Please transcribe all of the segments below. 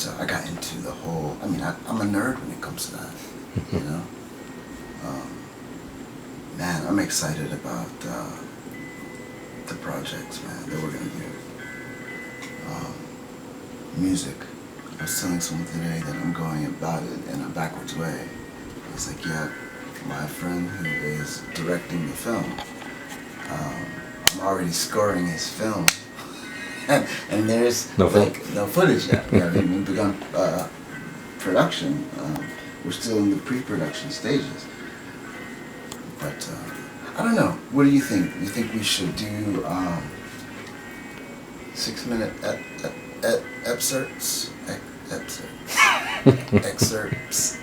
But I got into the whole. I mean, I'm a nerd when it comes to that. You know. Man, I'm excited about the projects, man, that we're gonna do. Music. I was telling someone today that I'm going about it in a backwards way. It's like, yeah, my friend who is directing the film, I'm already scoring his film, and there's no footage yet. We haven't even begun production. We're still in the pre-production stages. But I don't know. What do you think? You think we should do 6-minute excerpts? Excerpts.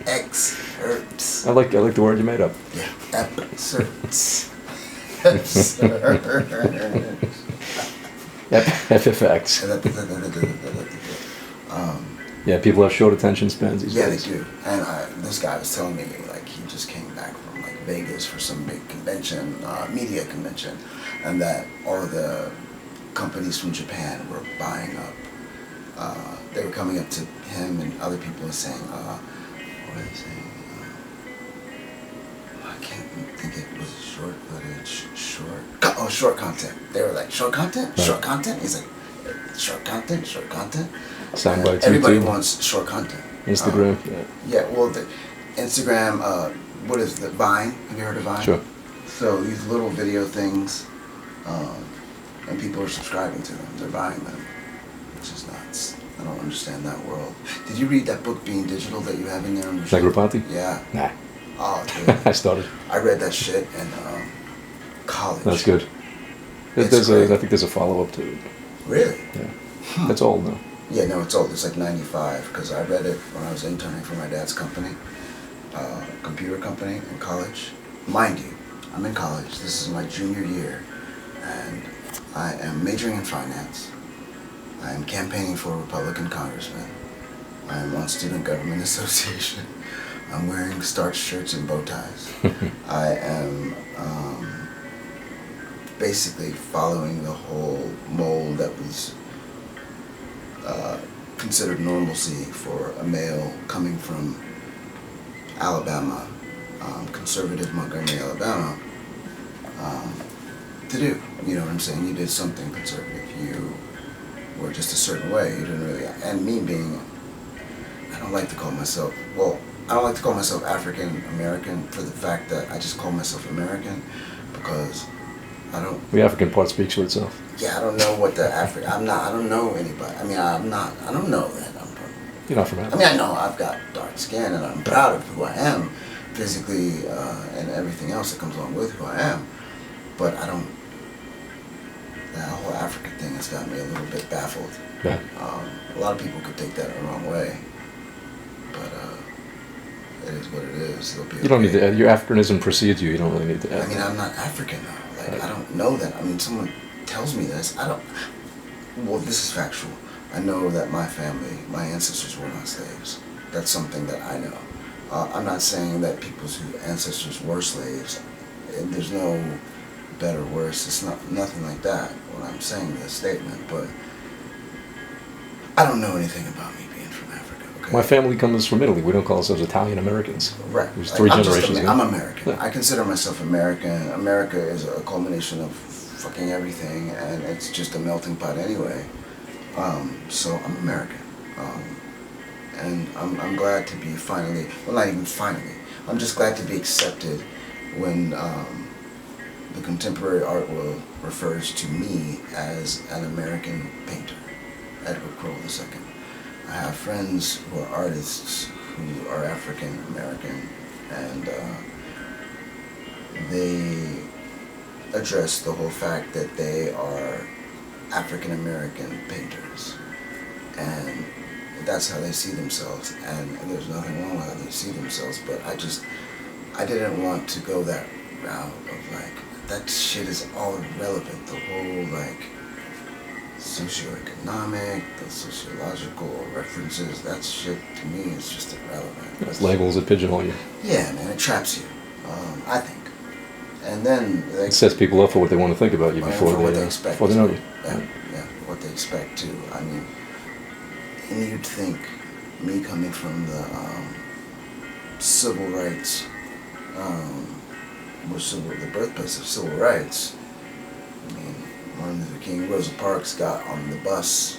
I like the word you made up. Yeah, excerpts. FFX. Yeah, people have short attention spans these days. Yeah, they do. And this guy was telling me, like, he just came back from like Vegas for some big convention, media convention, and that all of the companies from Japan were buying up. They were coming up to him and other people and saying, what were they saying? I can't think it was short footage, short content. They were like, short content? Right. Short content? He's like, short content? Sound bites. Everybody YouTube. wants short content. Instagram, Yeah, well, the Instagram, what is it, Vine? Have you heard of Vine? Sure. So these little video things, and people are subscribing to them. They're buying them, which is nuts. I don't understand that world. Did you read that book, Being Digital, that you have in there on your shelf? Negroponte? Yeah. Nah. Oh, dude. I started. I read that shit in college. That's good. I think there's a follow-up to it. Really? Yeah. That's old now. Yeah, no, it's old. It's like 95, because I read it when I was interning for my dad's company, computer company in college. Mind you, I'm in college. This is my junior year, and I am majoring in finance. I am campaigning for a Republican congressman. I am on Student Government Association. I'm wearing starched shirts and bow ties. I am basically following the whole mold that was considered normalcy for a male coming from Alabama, conservative Montgomery, Alabama, to do. You know what I'm saying? You did something conservative. You were just a certain way. You didn't really. And me being, I don't like to call myself African American for the fact that I just call myself American because I don't. The African part speaks for itself. Yeah, I don't know what the African. I don't know anybody. I mean, I don't know that I'm from. You're not from Africa. I mean, I know I've got dark skin and I'm proud of who I am, physically and everything else that comes along with who I am. But I don't. That whole African thing has got me a little bit baffled. Yeah. A lot of people could take that the wrong way, but it is what it is. You don't need to add. Your Africanism precedes you. You don't really need to add. I mean, I'm not African though. Like, right. I don't know that. I mean, someone tells me this. I don't. Well, this is factual. I know that my family, my ancestors were not slaves. That's something that I know. I'm not saying that people's ancestors were slaves. There's no better, worse. It's nothing like that when I'm saying this statement. But I don't know anything about me being from Africa. Okay? My family comes from Italy. We don't call ourselves Italian Americans. Right. It was three generations ago. I'm American. Yeah. I consider myself American. America is a culmination of fucking everything, and it's just a melting pot anyway. So I'm American. And I'm glad to be finally, well, not even finally, I'm just glad to be accepted when the contemporary art world refers to me as an American painter, Edward Crowell II. I have friends who are artists who are African American, and they address the whole fact that they are African American painters, and that's how they see themselves, and there's nothing wrong with how they see themselves, but I didn't want to go that route of like, that shit is all irrelevant, the whole like socioeconomic, the sociological references, that shit to me is just irrelevant. It's labels that pigeonhole you. Yeah, man, it traps you, I think. And then it sets people up for what they want to think about you before they know you. Yeah, what they expect too. I mean, and you'd think me coming from the civil rights, the birthplace of civil rights. I mean, Martin Luther King, Rosa Parks got on the bus.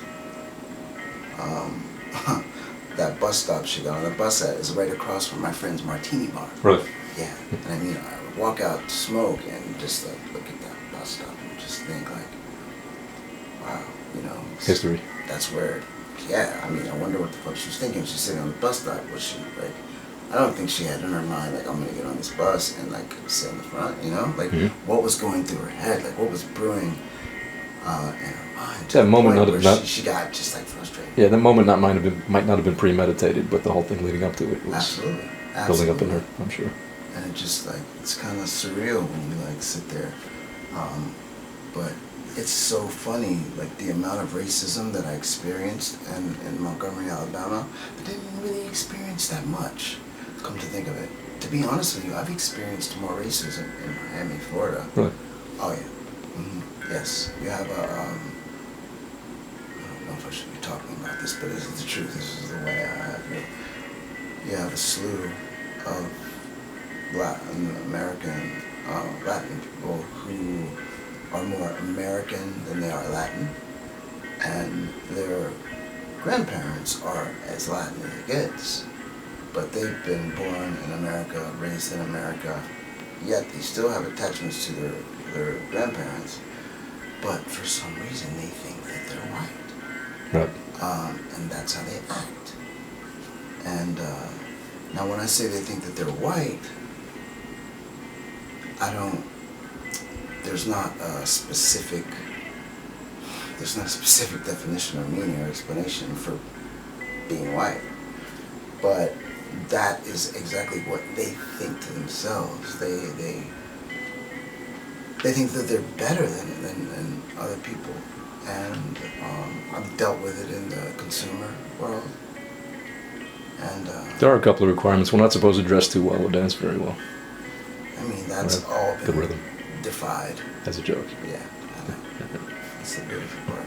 That bus stop she got on the bus at is right across from my friend's martini bar. Really? Yeah, and I mean, I would walk out to smoke and just like look at that bus stop and just think like, wow, you know. History. That's where, yeah, I mean, I wonder what the fuck she was thinking. She's sitting on the bus stop. Was she like, I don't think she had in her mind like, I'm gonna get on this bus and like sit in the front, you know? Like, what was going through her head? Like, what was brewing in her mind? That moment she got just like frustrated. Yeah, that moment might not have been premeditated, but the whole thing leading up to it was absolutely building up in her, I'm sure. And it just like, it's kind of surreal when you like sit there. But it's so funny, like the amount of racism that I experienced in Montgomery, Alabama, but didn't really experience that much, come to think of it. To be honest with you, I've experienced more racism in Miami, Florida. Really? Oh yeah. Yes. You have a, I don't know if I should be talking about this, but this is the truth. This is the way I have it. You have a slew of Latin American, Latin people who are more American than they are Latin, and their grandparents are as Latin as it gets, but they've been born in America, raised in America, yet they still have attachments to their grandparents, but for some reason they think that they're white. Right. And that's how they act. And now when I say they think that they're white, there's not a specific definition or meaning or explanation for being white, but that is exactly what they think to themselves. They think that they're better than other people, and I've dealt with it in the consumer world. And there are a couple of requirements. We're not supposed to dress too well or dance very well. I mean, that's all the rhythm defied. as a joke. Yeah, I know. That's the beautiful part.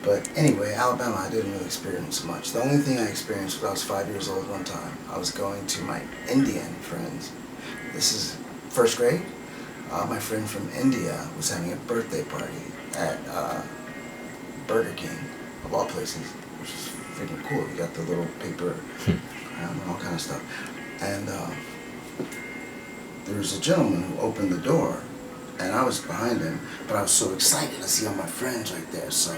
But anyway, Alabama, I didn't really experience much. The only thing I experienced was I was 5 years old one time. I was going to my Indian friends. This is first grade. My friend from India was having a birthday party at Burger King, of all places, which is freaking cool. You got the little paper, all kind of stuff. And there was a gentleman who opened the door, and I was behind him, but I was so excited to see all my friends right there. So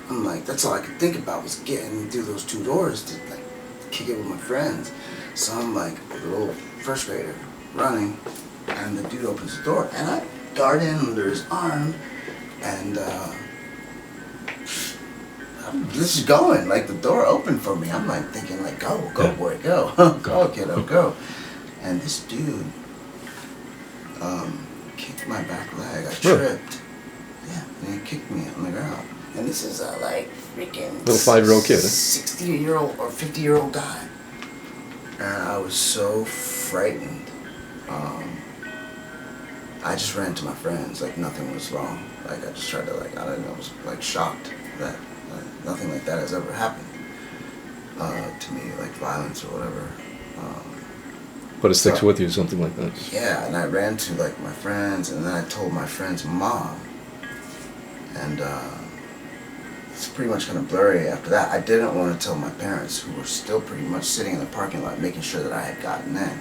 I'm like, that's all I could think about was getting through those two doors to like kick it with my friends. So I'm like a little first grader running, and the dude opens the door, and I dart in under his arm, and I'm just going, like the door opened for me. I'm like thinking like, go boy, go, go kiddo, go. And this dude kicked my back leg. I tripped. Yeah, and he kicked me on the ground. And this is a like freaking little 5-year-old kid, 60-year-old or 50-year-old guy. And I was so frightened. I just ran to my friends like nothing was wrong. Like I just tried to like, I don't know, I was like shocked that nothing like that has ever happened to me, like violence or whatever. But it sticks with you, something like that. Yeah, and I ran to like my friends, and then I told my friend's mom, and it's pretty much kind of blurry after that. I didn't want to tell my parents, who were still pretty much sitting in the parking lot making sure that I had gotten in.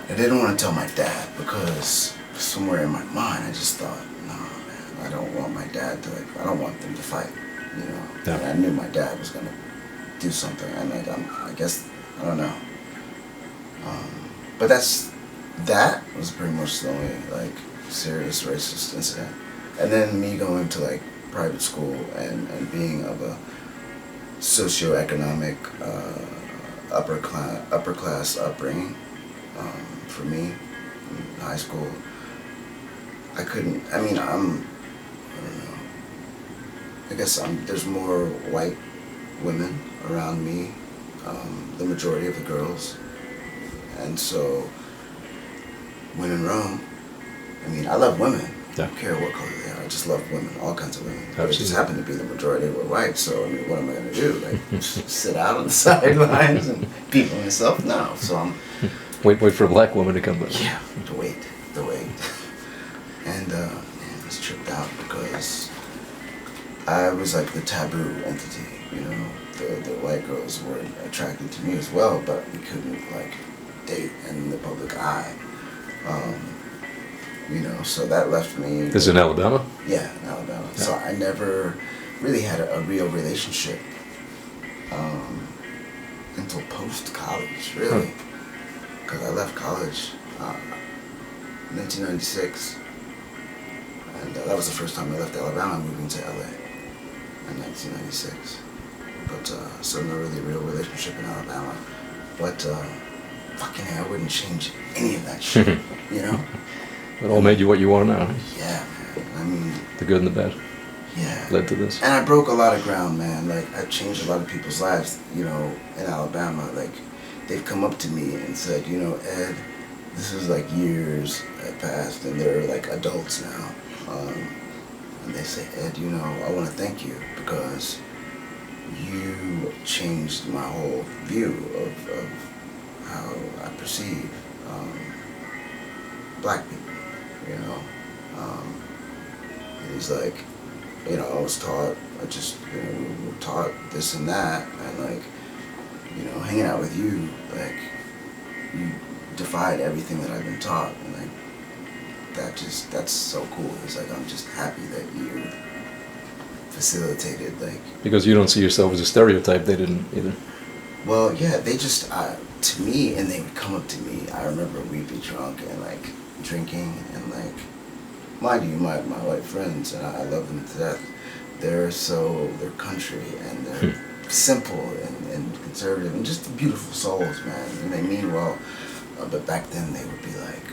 I didn't want to tell my dad because somewhere in my mind I just thought, no man, I don't want my dad to like, I don't want them to fight, you know. Yeah. And I knew my dad was gonna do something, and like I guess I don't know. But that was pretty much the only like serious racist incident. And then me going to like private school and being of a socioeconomic upper class upbringing. For me, in high school, I don't know. I guess there's more white women around me, the majority of the girls. And so, when in Rome, I mean, I love women. Yeah. I don't care what color they are. just love women, all kinds of women. But it just Absolutely. happened to be the majority were white, so I mean, what am I gonna do? Like, sit out on the sidelines and people myself? No. So I'm Wait for a black woman to come by. yeah, the wait. And man, I was tripped out because I was like the taboo entity, you know. The white girls were attracted to me as well, but we couldn't like date in the public eye. You know, so that left me. This is in Alabama? Yeah, in Alabama. Yeah. So I never really had a real relationship until post-college, really. Because I left college in 1996. And that was the first time I left Alabama, moving to LA in 1996. But so no really real relationship in Alabama. But fucking hell, I wouldn't change any of that shit, you know? It all made you what you are now. Yeah, man. I mean, The good and the bad yeah. led to this. And I broke a lot of ground, man. Like, I changed a lot of people's lives, you know, in Alabama. Like, they've come up to me and said, you know, Ed, this is like years have passed and they're like adults now. And they say, Ed, you know, I want to thank you because you changed my whole view of how I perceive black people. You know, and he's like, you know, I was taught, you know, we were taught this and that, and like, you know, hanging out with you, like, you defied everything that I've been taught, and like, that's so cool. It's like, I'm just happy that you facilitated, like. Because you don't see yourself as a stereotype, they didn't either. Well, yeah, they just, to me, and they would come up to me, I remember we'd be drunk and like, drinking and like, mind you, my white friends, and I love them to death. They're country and they're simple and conservative and just beautiful souls, man. And they mean well. But back then they would be like,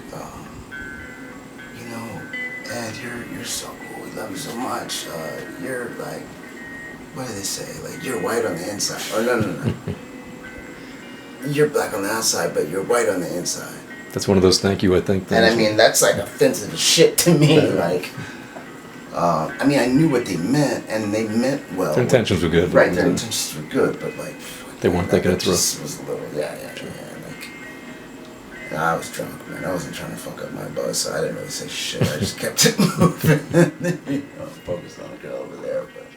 you know, Ed, you're so cool. We love you so much. You're like, what do they say? Like, you're white on the inside. Or no. You're black on the outside, but you're white on the inside. That's one of those thank you, I think. And I mean, that's like offensive as shit to me. Like, I mean, I knew what they meant, and they meant well. Their intentions were good. Right, their intentions were good, but like, they weren't thinking it through. Just was a little, yeah. Like, and I was drunk, man. I wasn't trying to fuck up my buzz, so I didn't really say shit. I just kept it moving. You know, focused on a girl over there, but.